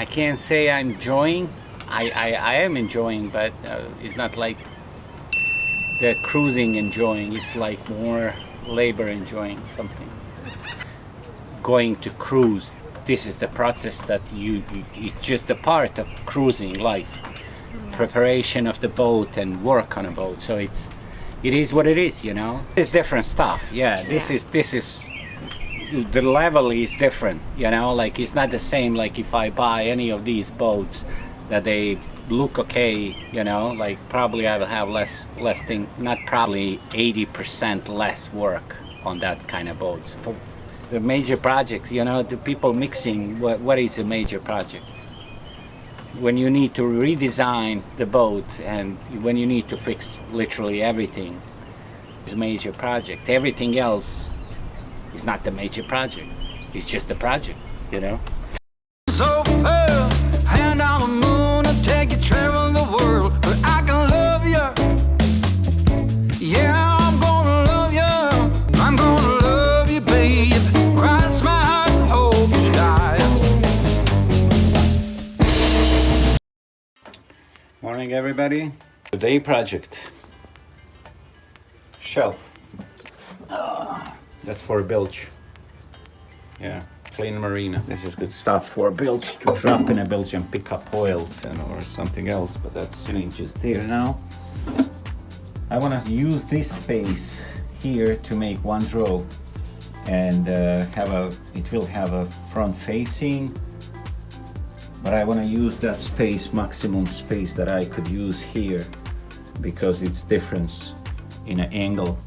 I can't say I'm enjoying. I am enjoying, but it's not like the cruising enjoying. It's like more labor enjoying something. Going to cruise, this is the process that it's just a part of cruising life. Preparation of the boat and work on a boat. So it is what it is, you know. It's different stuff. Yeah, this is the level is different, you know. Like it's not the same like if I buy any of these boats that they look okay, you know, like probably I will have less thing, not probably 80% less work on that kind of boats. For the major projects, you know, the people mixing what is a major project? When you need to redesign the boat and when you need to fix literally everything, it's a major project. Everything else is not the major project. It's just a project, you know. So pearl, hand on the moon and take you travel the world, but I can love you. Yeah, I'm gonna love you. I'm gonna love you, babe. Cross my heart and hope you die. Morning, everybody. Today project. Shelf. That's for bilge. Yeah, clean marina. This is good stuff for bilge to drop in a bilge and pick up oils or something else, but that's sitting just there now. I want to use this space here to make one row and it will have a front facing, but I want to use that space, maximum space that I could use here, because it's difference in an angle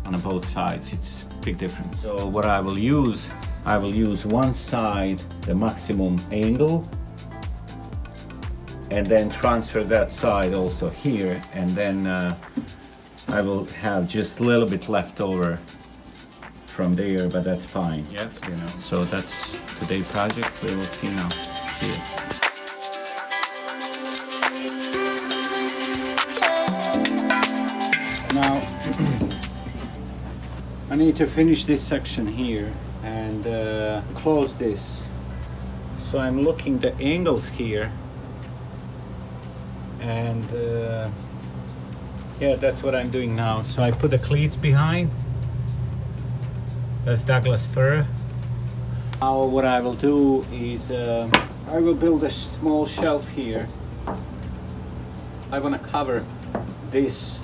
on both sides. It's big difference. So what I will use one side the maximum angle and then transfer that side also here, and then I will have just a little bit left over from there, but that's fine. Yep. You know, so that's today's project. We will see now. See you. Now I need to finish this section here and close this. So I'm looking the angles here, and yeah, that's what I'm doing now. So I put the cleats behind. That's Douglas fir. Now what I will do is I will build a small shelf here. I want to cover this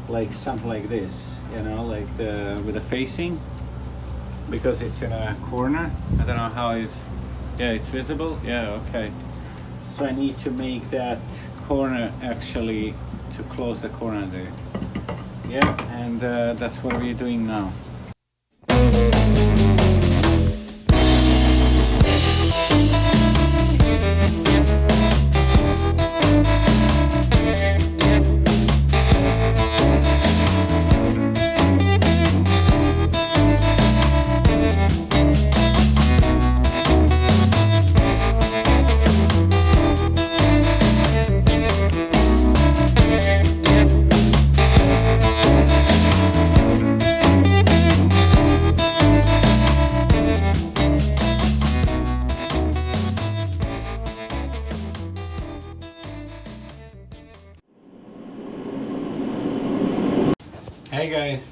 like something like this, you know, like with a facing, because it's in a corner. I don't know how it's, yeah, it's visible. Yeah, okay. So I need to make that corner actually to close the corner there. Yeah, and that's what we're doing now. Hey guys,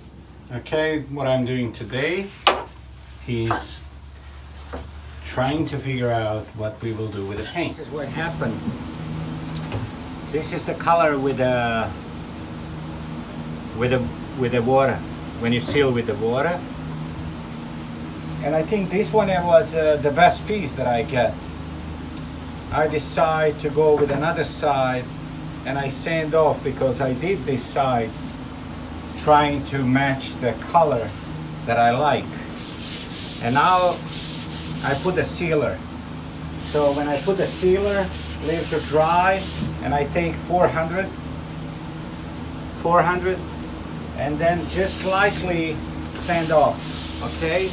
okay, what I'm doing today is trying to figure out what we will do with the paint. This is what happened. This is the color with the water, when you seal with the water. And I think this one was the best piece that I get. I decide to go with another side, and I sand off because I did this side trying to match the color that I like. And now I put the sealer. So when I put the sealer, leave to dry, and I take 400, and then just slightly sand off, okay?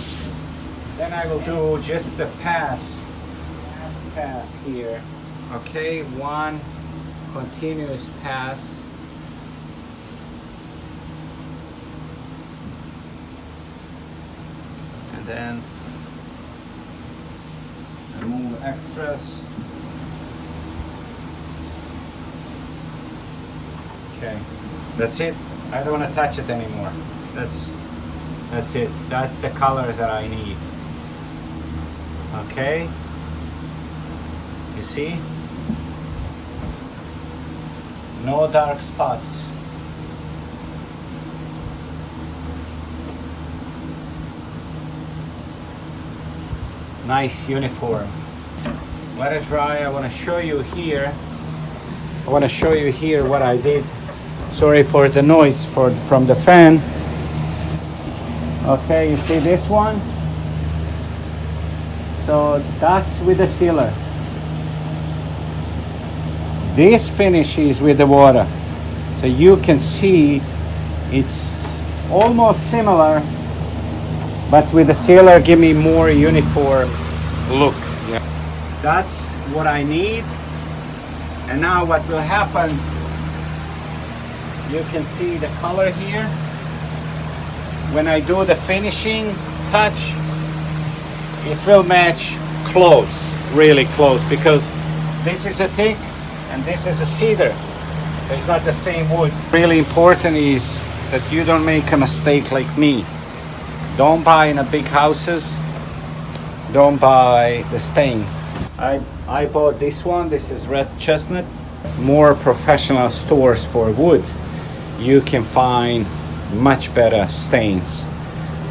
Then I will do just the pass here, okay? One continuous pass. And then remove extras. Okay, that's it. I don't want to touch it anymore. That's it. That's the color that I need. Okay, you see? No dark spots. Nice uniform. Let it dry. I want to show you here. What I did. Sorry for the noise from the fan. Okay, you see this one? So that's with the sealer. This finish is with the water. So you can see it's almost similar, but with the sealer give me more uniform look. Yeah. That's what I need. And now what will happen, you can see the color here. When I do the finishing touch, it will match close, really close, because this is a teak and this is a cedar. It's not the same wood. Really important is that you don't make a mistake like me. Don't buy in a big houses. Don't buy the stain. I bought this one. This is red chestnut. More professional stores for wood, you can find much better stains,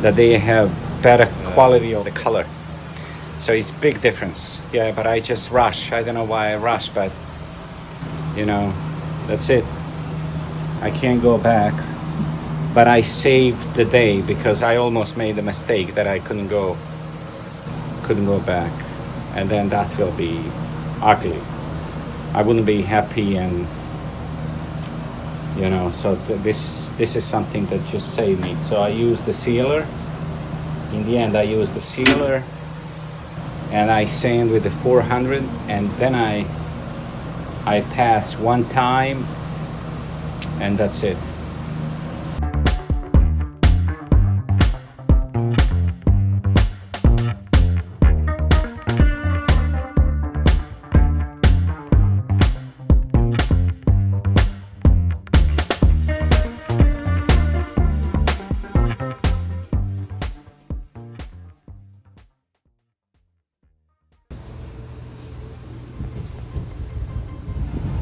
that they have better quality of the color. So it's big difference. Yeah, but I just rush. I don't know why I rush, but you know, that's it. I can't go back. But I saved the day because I almost made a mistake that I couldn't go back. And then that will be ugly. I wouldn't be happy, and you know, so this is something that just saved me. So I used the sealer. In the end, I used the sealer, and I sand with the 400, and then I pass one time, and that's it.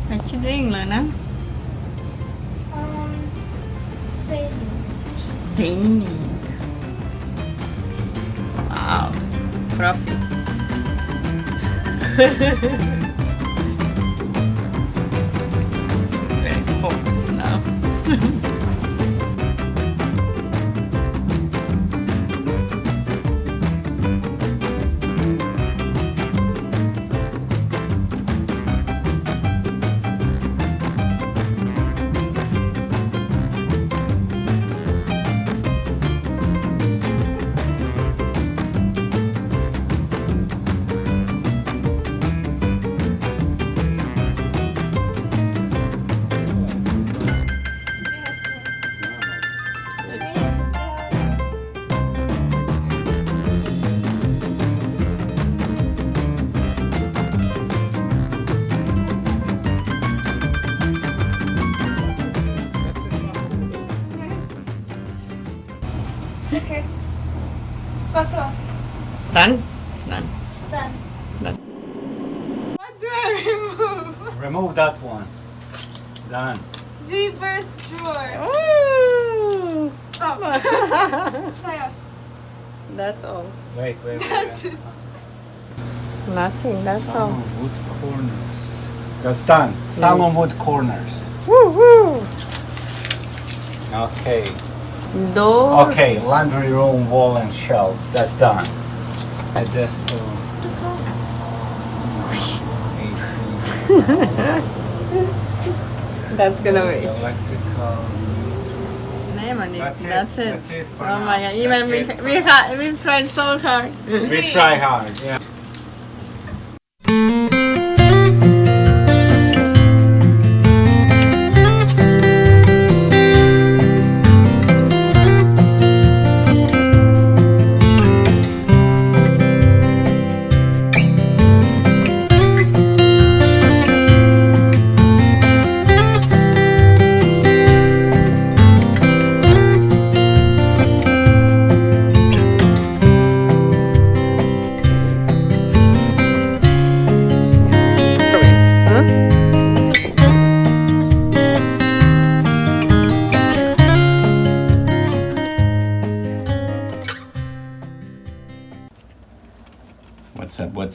What you doing, Lana? Staining. Wow. Profit. She's very focused now. Okay. Gotovo. Done? Done. Done. Done. What do I remove? Remove that one. Done. Reverse drawer. Ooh. Oh. Chaos. That's all. Wait. That's it. Nothing, that's all. Salmon wood corners. That's done. Salmon wood corners. Woo-hoo! Okay. Door. Okay, laundry room, wall and shelf. That's done. Add this to That's gonna wait. electrical. Nej man, That's it. that's it. That's it for Oh now. my god, even That's we tried so hard. We try hard. Yeah.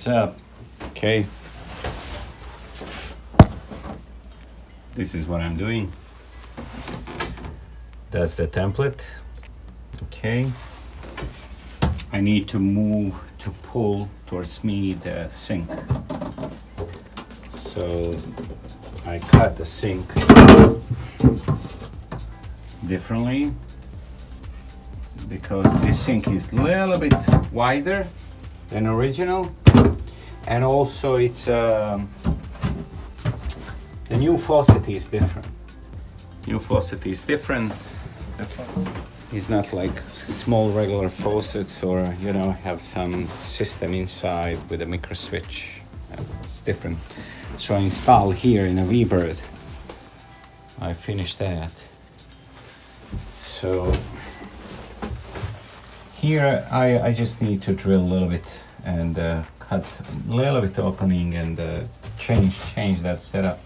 What's up? Okay. This is what I'm doing. That's the template. Okay. I need to pull towards me the sink. So I cut the sink differently because this sink is a little bit wider than original, and also it's the new faucet is different. New faucet is different. It's not like small regular faucets, or have some system inside with a micro switch. It's different. So I install here in a V-bird. I finished that. So here I just need to drill a little bit and cut a little bit opening and change that setup.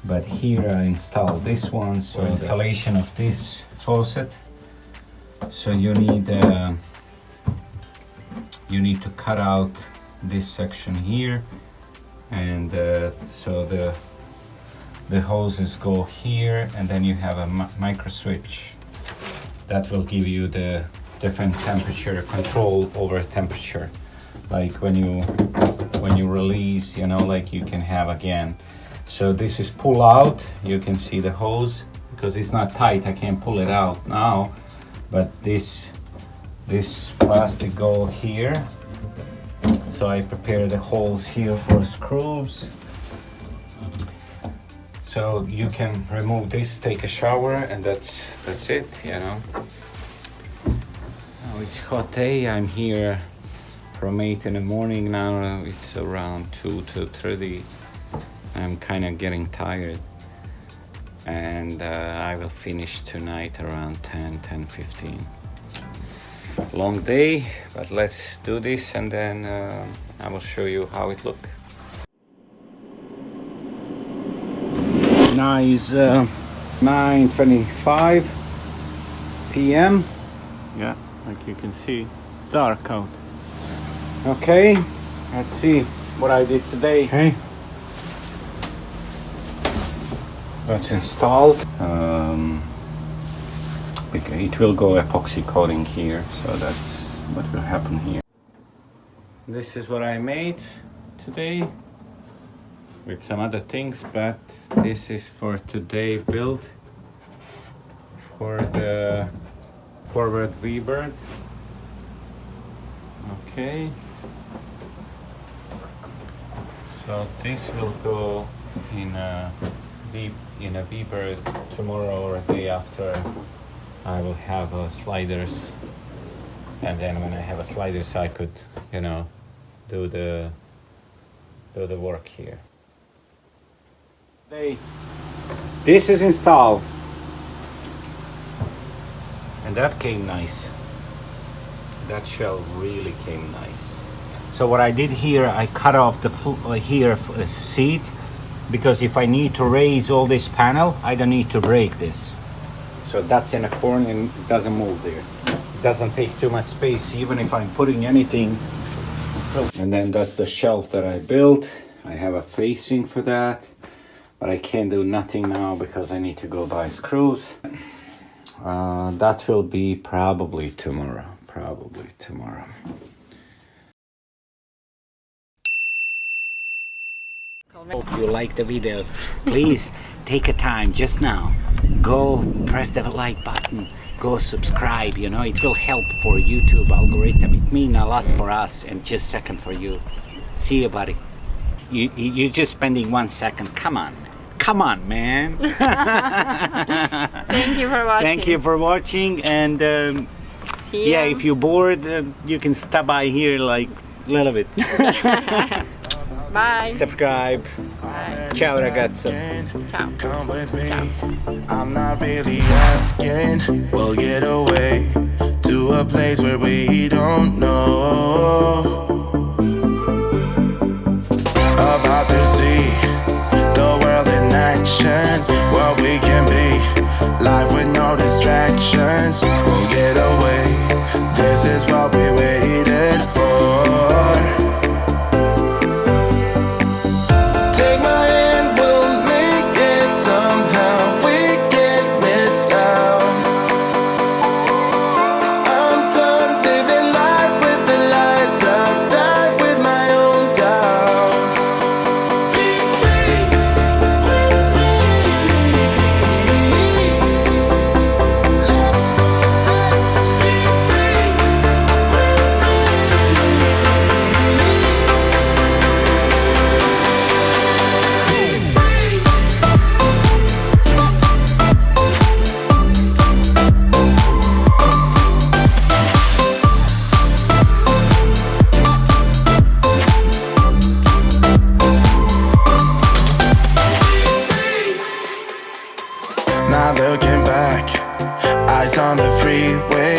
But here I installed this one, so installation of this faucet. So you need to cut out this section here, and so the hoses go here, and then you have a micro switch that will give you the different temperature control over temperature. Like when you release, like you can have again. So this is pull out. You can see the hose because it's not tight. I can't pull it out now. But this plastic go here. So I prepare the holes here for screws. So you can remove this, take a shower, and that's it, Oh, it's hot day. I'm here from 8 in the morning now. It's around 2:30. I'm kind of getting tired. And I will finish tonight around 10:15. Long day, but let's do this, and then I will show you how it look. Now is 9:25 p.m. Yeah, like you can see, it's dark out. Okay, let's see what I did today. Okay. That's installed. It will go epoxy coating here, so that's what will happen here. This is what I made today with some other things, but this is for today build for the forward V-bird. Okay. So this will go in a V-bird tomorrow or a day after. I will have sliders, and then when I have sliders I could do the work here. This is installed, and that came nice. That shell really came nice. So what I did here, I cut off the seat, because if I need to raise all this panel, I don't need to break this. So that's in a corner and it doesn't move there. It doesn't take too much space, even if I'm putting anything. And then that's the shelf that I built. I have a facing for that, but I can't do nothing now because I need to go buy screws. That will be probably tomorrow. Hope you like the videos. Please take a time just now. Go press the like button. Go subscribe. It will help for YouTube algorithm. It means a lot for us, and just second for you. See you, buddy. You're just spending 1 second. Come on, man. Thank you for watching. Thank you for watching, and yeah, if you're bored, you can stop by here like a little bit. Bye. Subscribe. Bye. Ciao ragazzo. Ciao. Come with me. Ciao. I'm not really asking. We'll get away to a place where we don't know. About to see the world in action, what we can be. Life with no distractions. We'll get away. This is what we waited for. not looking back. Eyes on the freeway.